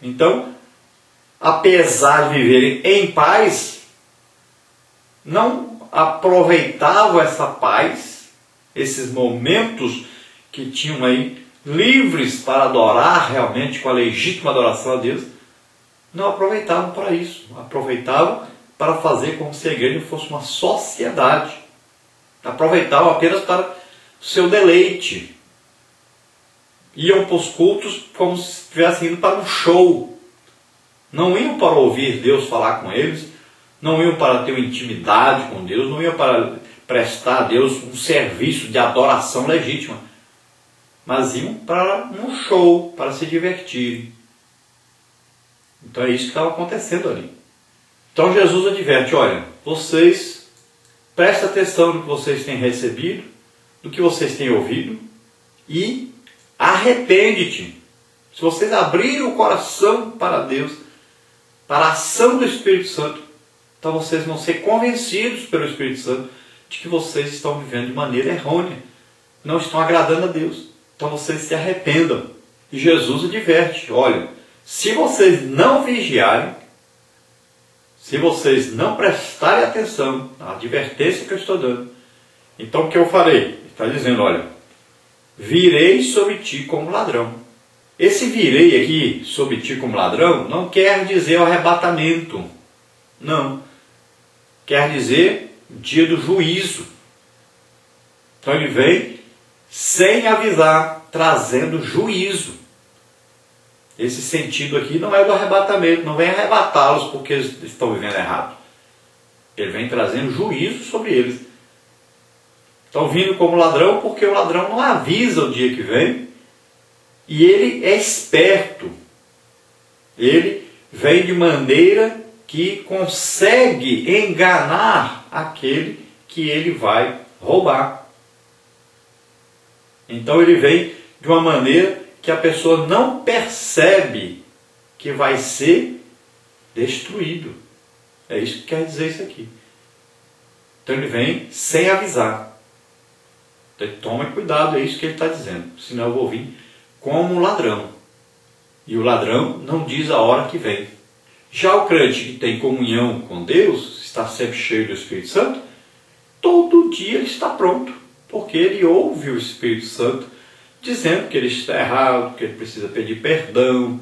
Então, apesar de viverem em paz, não aproveitavam essa paz, esses momentos que tinham aí livres para adorar realmente com a legítima adoração a Deus, não aproveitavam para isso, aproveitavam para fazer como se a igreja fosse uma sociedade, aproveitavam apenas para o seu deleite, iam para os cultos como se estivessem indo para um show, não iam para ouvir Deus falar com eles, não iam para ter uma intimidade com Deus, não iam para prestar a Deus um serviço de adoração legítima, mas iam para um show, para se divertirem. Então é isso que estava acontecendo ali. Então Jesus adverte, olha, vocês prestem atenção no que vocês têm recebido, do que vocês têm ouvido, e arrepende-te. Se vocês abrirem o coração para Deus, para a ação do Espírito Santo, então vocês vão ser convencidos pelo Espírito Santo de que vocês estão vivendo de maneira errônea, não estão agradando a Deus. Então vocês se arrependam. E Jesus adverte, olha, se vocês não vigiarem, se vocês não prestarem atenção à advertência que eu estou dando, então o que eu farei? Ele está dizendo, olha, virei sobre ti como ladrão. Esse virei aqui sobre ti como ladrão não quer dizer o arrebatamento. Não. Quer dizer dia do juízo. Então ele vem sem avisar, trazendo juízo. Esse sentido aqui não é do arrebatamento, não vem arrebatá-los porque eles estão vivendo errado. Ele vem trazendo juízo sobre eles. Estão vindo como ladrão porque o ladrão não avisa o dia que vem e ele é esperto. Ele vem de maneira que consegue enganar aquele que ele vai roubar. Então ele vem de uma maneira que a pessoa não percebe que vai ser destruído. É isso que quer dizer isso aqui. Então ele vem sem avisar. Então, tome cuidado, é isso que ele está dizendo. Senão eu vou vir como ladrão. E o ladrão não diz a hora que vem. Já o crente que tem comunhão com Deus, está sempre cheio do Espírito Santo, todo dia ele está pronto. Porque ele ouve o Espírito Santo dizendo que ele está errado, que ele precisa pedir perdão,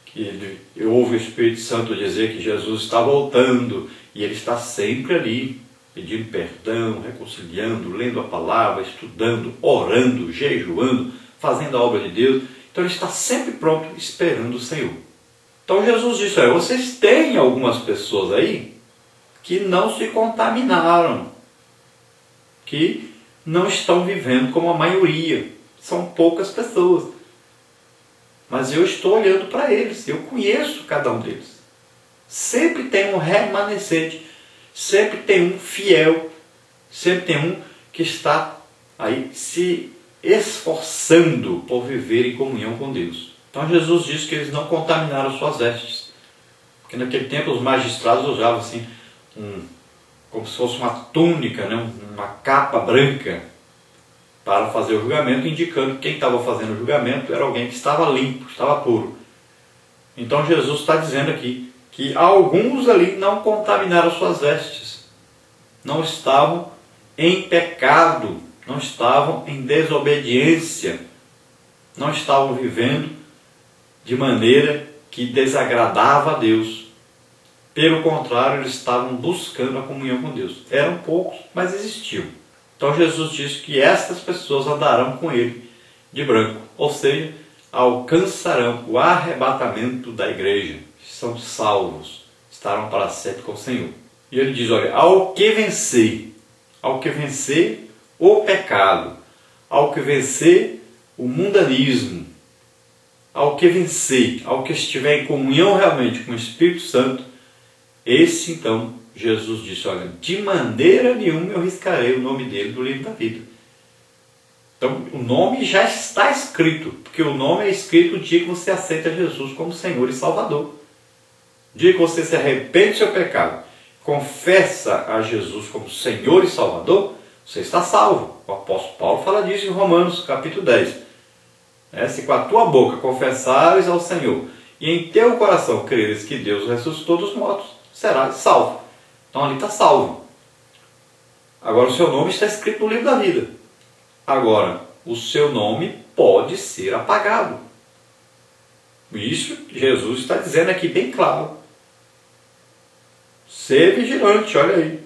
que ele ouve o Espírito Santo dizer que Jesus está voltando, e ele está sempre ali, pedindo perdão, reconciliando, lendo a palavra, estudando, orando, jejuando, fazendo a obra de Deus. Então ele está sempre pronto, esperando o Senhor. Então Jesus disse, olha, vocês têm algumas pessoas aí que não se contaminaram, que não estão vivendo como a maioria. São poucas pessoas. Mas eu estou olhando para eles. Eu conheço cada um deles. Sempre tem um remanescente. Sempre tem um fiel. Sempre tem um que está aí se esforçando por viver em comunhão com Deus. Então Jesus disse que eles não contaminaram suas vestes. Porque naquele tempo os magistrados usavam assim, como se fosse uma túnica, né? Uma capa branca, para fazer o julgamento, indicando que quem estava fazendo o julgamento era alguém que estava limpo, estava puro. Então Jesus está dizendo aqui que alguns ali não contaminaram suas vestes, não estavam em pecado, não estavam em desobediência, não estavam vivendo de maneira que desagradava a Deus. Pelo contrário, eles estavam buscando a comunhão com Deus. Eram poucos, mas existiam. Então Jesus disse que estas pessoas andarão com ele de branco, ou seja, alcançarão o arrebatamento da igreja, são salvos, estarão para sempre com o Senhor. E ele diz, olha, ao que vencer o pecado, ao que vencer o mundanismo, ao que estiver em comunhão realmente com o Espírito Santo, esse então, Jesus disse, olha, de maneira nenhuma eu riscarei o nome dele do livro da vida. Então, o nome já está escrito, porque o nome é escrito o dia que você aceita Jesus como Senhor e Salvador. O dia que você se arrepende do seu pecado, confessa a Jesus como Senhor e Salvador, você está salvo. O apóstolo Paulo fala disso em Romanos capítulo 10. Se com a tua boca confessares ao Senhor e em teu coração creres que Deus ressuscitou dos mortos, serás salvo. Então ali está salvo. Agora o seu nome está escrito no livro da vida. Agora, o seu nome pode ser apagado. Isso Jesus está dizendo aqui bem claro. Ser vigilante, olha aí.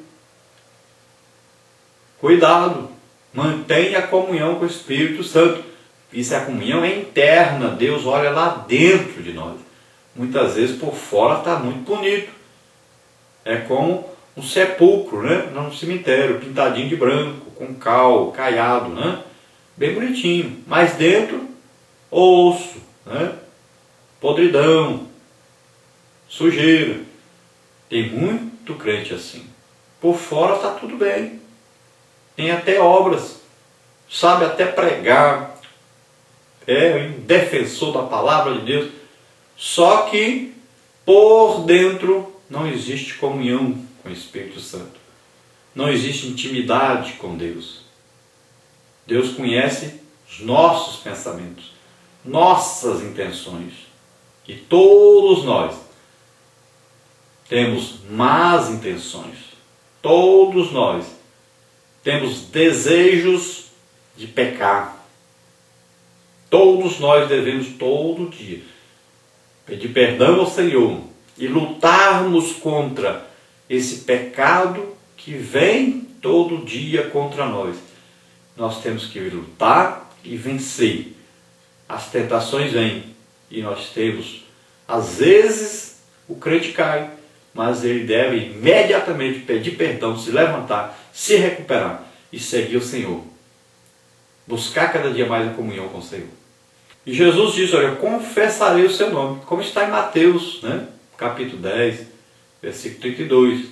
Cuidado. Mantenha a comunhão com o Espírito Santo. Isso é a comunhão é interna. Deus olha lá dentro de nós. Muitas vezes por fora está muito bonito. É como um sepulcro, né? Num cemitério, pintadinho de branco, com cal, caiado, né? Bem bonitinho. Mas dentro, osso, né? Podridão, sujeira. Tem muito crente assim. Por fora está tudo bem. Tem até obras. Sabe até pregar. É um defensor da palavra de Deus. Só que por dentro não existe comunhão com o Espírito Santo. Não existe intimidade com Deus. Deus conhece os nossos pensamentos, nossas intenções. E todos nós temos más intenções. Todos nós temos desejos de pecar. Todos nós devemos todo dia pedir perdão ao Senhor e lutarmos contra esse pecado que vem todo dia contra nós. Nós temos que lutar e vencer. As tentações vêm e nós temos, às vezes, o crente cai, mas ele deve imediatamente pedir perdão, se levantar, se recuperar e seguir o Senhor. Buscar cada dia mais a comunhão com o Senhor. E Jesus diz, olha, eu confessarei o seu nome, como está em Mateus, né? Capítulo 10, versículo 32.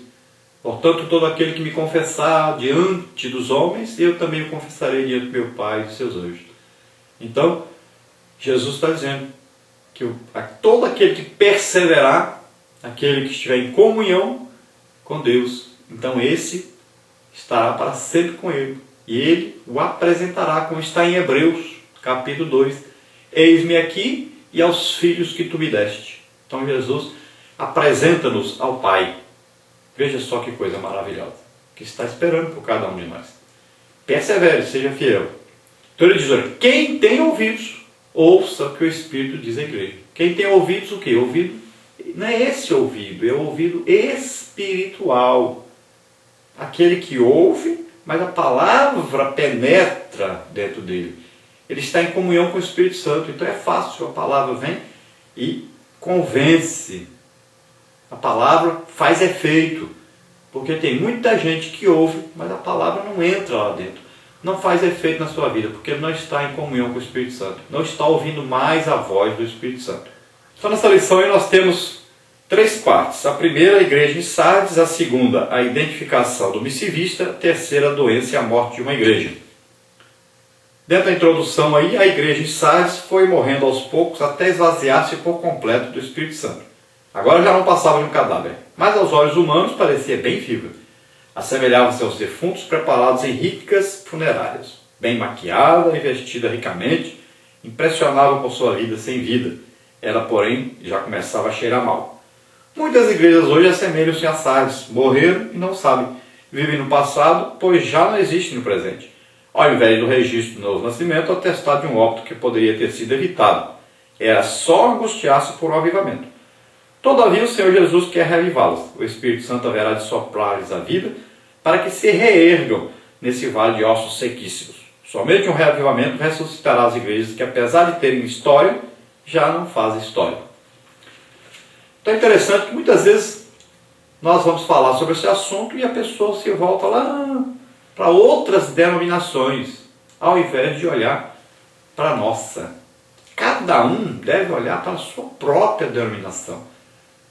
Portanto, todo aquele que me confessar diante dos homens, eu também o confessarei diante do meu Pai e dos seus anjos. Então, Jesus está dizendo que todo aquele que perseverar, aquele que estiver em comunhão com Deus, então esse estará para sempre com ele. E ele o apresentará, como está em Hebreus, capítulo 2. Eis-me aqui e aos filhos que tu me deste. Então Jesus apresenta-nos ao Pai. Veja só que coisa maravilhosa, que está esperando por cada um de nós. Persevere, seja fiel. Então ele diz, olha, quem tem ouvidos, ouça o que o Espírito diz à igreja. Quem tem ouvidos, o quê? Ouvido, não é esse ouvido, é o ouvido espiritual. Aquele que ouve, mas a palavra penetra dentro dele. Ele está em comunhão com o Espírito Santo, então é fácil, a palavra vem e convence. A palavra faz efeito, porque tem muita gente que ouve, mas a palavra não entra lá dentro. Não faz efeito na sua vida, porque ele não está em comunhão com o Espírito Santo. Não está ouvindo mais a voz do Espírito Santo. Então nessa lição aí nós temos 3 partes. A primeira, a igreja em Sardes. A segunda, a identificação do missivista. A terceira, a doença e a morte de uma igreja. Dentro da introdução aí, a igreja em Sardes foi morrendo aos poucos até esvaziar-se por completo do Espírito Santo. Agora já não passava de um cadáver, mas aos olhos humanos parecia bem viva. Assemelhava-se aos defuntos preparados em ricas funerárias, bem maquiada e vestida ricamente, impressionava por sua vida sem vida. Ela, porém, já começava a cheirar mal. Muitas igrejas hoje assemelham-se a Sardes, morreram e não sabem. Vivem no passado, pois já não existe no presente. Ao invés do registro do novo nascimento, o atestado de um óbito que poderia ter sido evitado. Era só angustiar-se por um avivamento. Todavia o Senhor Jesus quer reavivá-las. O Espírito Santo haverá de soprar-lhes a vida para que se reergam nesse vale de ossos sequíssimos. Somente um reavivamento ressuscitará as igrejas que, apesar de terem história, já não fazem história. Então é interessante que muitas vezes nós vamos falar sobre esse assunto e a pessoa se volta lá para outras denominações, ao invés de olhar para a nossa. Cada um deve olhar para a sua própria denominação.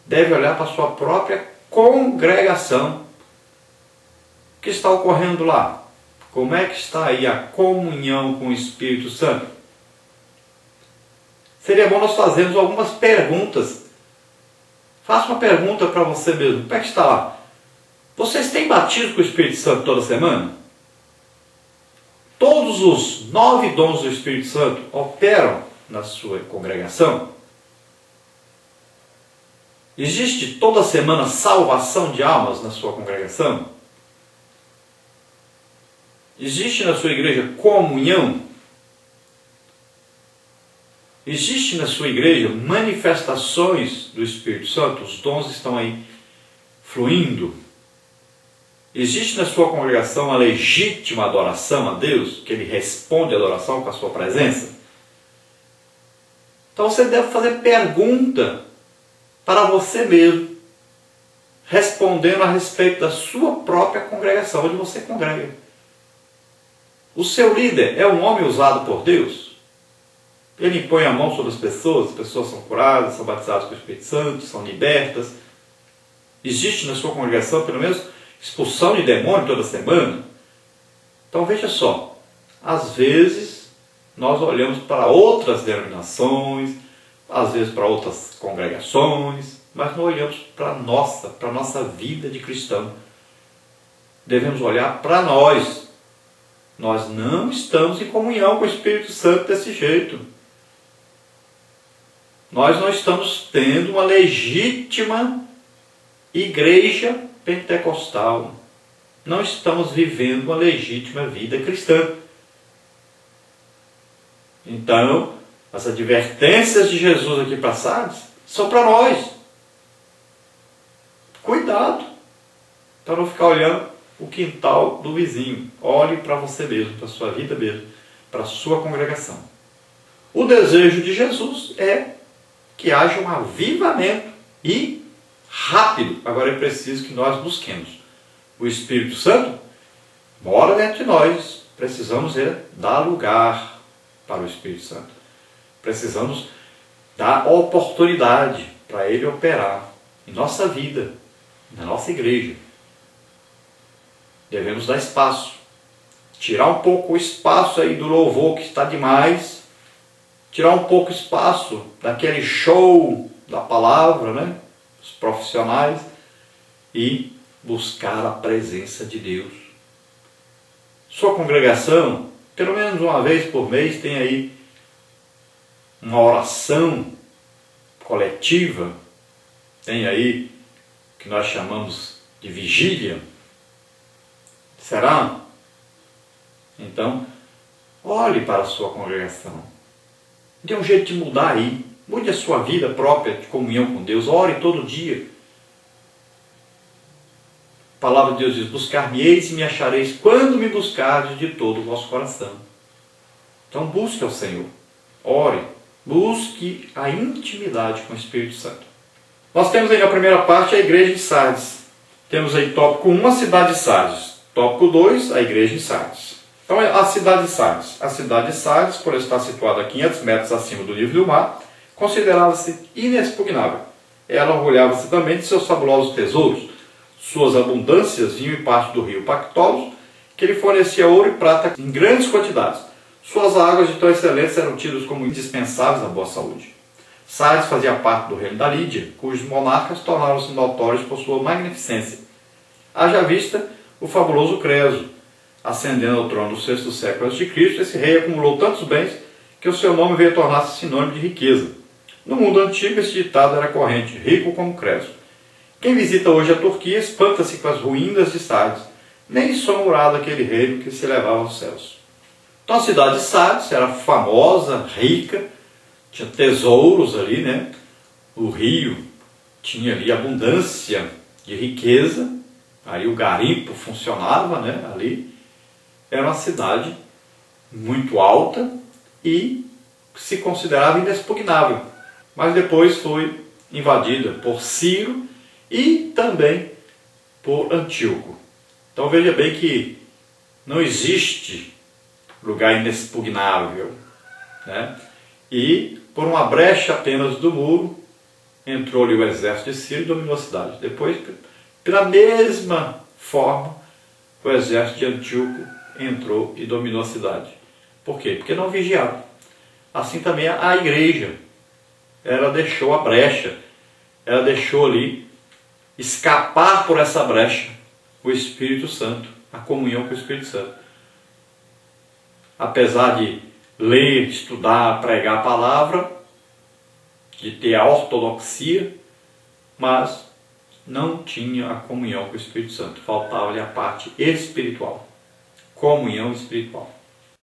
Deve olhar para a sua própria congregação. O que está ocorrendo lá? Como é que está aí a comunhão com o Espírito Santo? Seria bom nós fazermos algumas perguntas. Faça uma pergunta para você mesmo. Como é que está lá? Vocês têm batismo com o Espírito Santo toda semana? Todos os 9 dons do Espírito Santo operam na sua congregação? Existe toda semana salvação de almas na sua congregação? Existe na sua igreja comunhão? Existe na sua igreja manifestações do Espírito Santo? Os dons estão aí fluindo? Existe na sua congregação a legítima adoração a Deus? Que Ele responde a adoração com a sua presença? Então você deve fazer pergunta para você mesmo, respondendo a respeito da sua própria congregação, onde você congrega. O seu líder é um homem usado por Deus? Ele impõe a mão sobre as pessoas são curadas, são batizadas com o Espírito Santo, são libertas. Existe na sua congregação, pelo menos, expulsão de demônio toda semana? Então veja só, às vezes nós olhamos para outras denominações, às vezes para outras congregações, mas não olhamos para a nossa vida de cristão. Devemos olhar para nós. Nós não estamos em comunhão com o Espírito Santo desse jeito. Nós não estamos tendo uma legítima igreja pentecostal. Não estamos vivendo uma legítima vida cristã. Então, as advertências de Jesus aqui passadas são para nós. Cuidado para não ficar olhando o quintal do vizinho. Olhe para você mesmo, para a sua vida mesmo, para a sua congregação. O desejo de Jesus é que haja um avivamento e rápido. Agora é preciso que nós busquemos. O Espírito Santo mora dentro de nós. Precisamos dar lugar para o Espírito Santo. Precisamos dar oportunidade para Ele operar em nossa vida, na nossa igreja. Devemos dar espaço. Tirar um pouco o espaço aí do louvor que está demais. Tirar um pouco o espaço daquele show da palavra, né? Os profissionais. E buscar a presença de Deus. Sua congregação, pelo menos uma vez por mês, tem aí uma oração coletiva. Tem aí o que nós chamamos de vigília. Será? Então, olhe para a sua congregação. Dê um jeito de mudar aí. Mude a sua vida própria de comunhão com Deus. Ore todo dia. A palavra de Deus diz: buscar-me-eis e me achareis quando me buscardes de todo o vosso coração. Então busque ao Senhor. Ore. Busque a intimidade com o Espírito Santo. Nós temos aí na primeira parte a igreja de Sardes. Temos aí tópico 1, a cidade de Sardes. Tópico 2, a igreja de Sardes. Então, a cidade de Sardes. A cidade de Sardes, por estar situada a 500 metros acima do nível do mar, considerava-se inexpugnável. Ela orgulhava-se também de seus fabulosos tesouros. Suas abundâncias vinham em parte do rio Pactolus, que lhe fornecia ouro e prata em grandes quantidades. Suas águas de tão excelentes eram tidas como indispensáveis à boa saúde. Sardes fazia parte do reino da Lídia, cujos monarcas tornaram-se notórios por sua magnificência. Haja vista o fabuloso Creso. Ascendendo ao trono no 6º século a.C., esse rei acumulou tantos bens que o seu nome veio a tornar-se sinônimo de riqueza. No mundo antigo, esse ditado era corrente: rico como Creso. Quem visita hoje a Turquia espanta-se com as ruínas de Sardes, nem sonomurado aquele reino que se elevava aos céus. Então a cidade de Sardes era famosa, rica, tinha tesouros ali, né? O rio tinha ali abundância de riqueza, aí o garimpo funcionava, né? Ali era uma cidade muito alta e se considerava inexpugnável, mas depois foi invadida por Ciro e também por Antíoco. Então veja bem que não existe lugar inexpugnável, né? E por uma brecha apenas do muro entrou ali o exército de Ciro e dominou a cidade. Depois, pela mesma forma, o exército de Antíoco entrou e dominou a cidade. Por quê? Porque não vigiava. Assim também a igreja, ela deixou a brecha, ela deixou ali escapar por essa brecha o Espírito Santo, a comunhão com o Espírito Santo. Apesar de ler, estudar, pregar a palavra, de ter a ortodoxia, mas não tinha a comunhão com o Espírito Santo. Faltava-lhe a parte espiritual. Comunhão espiritual.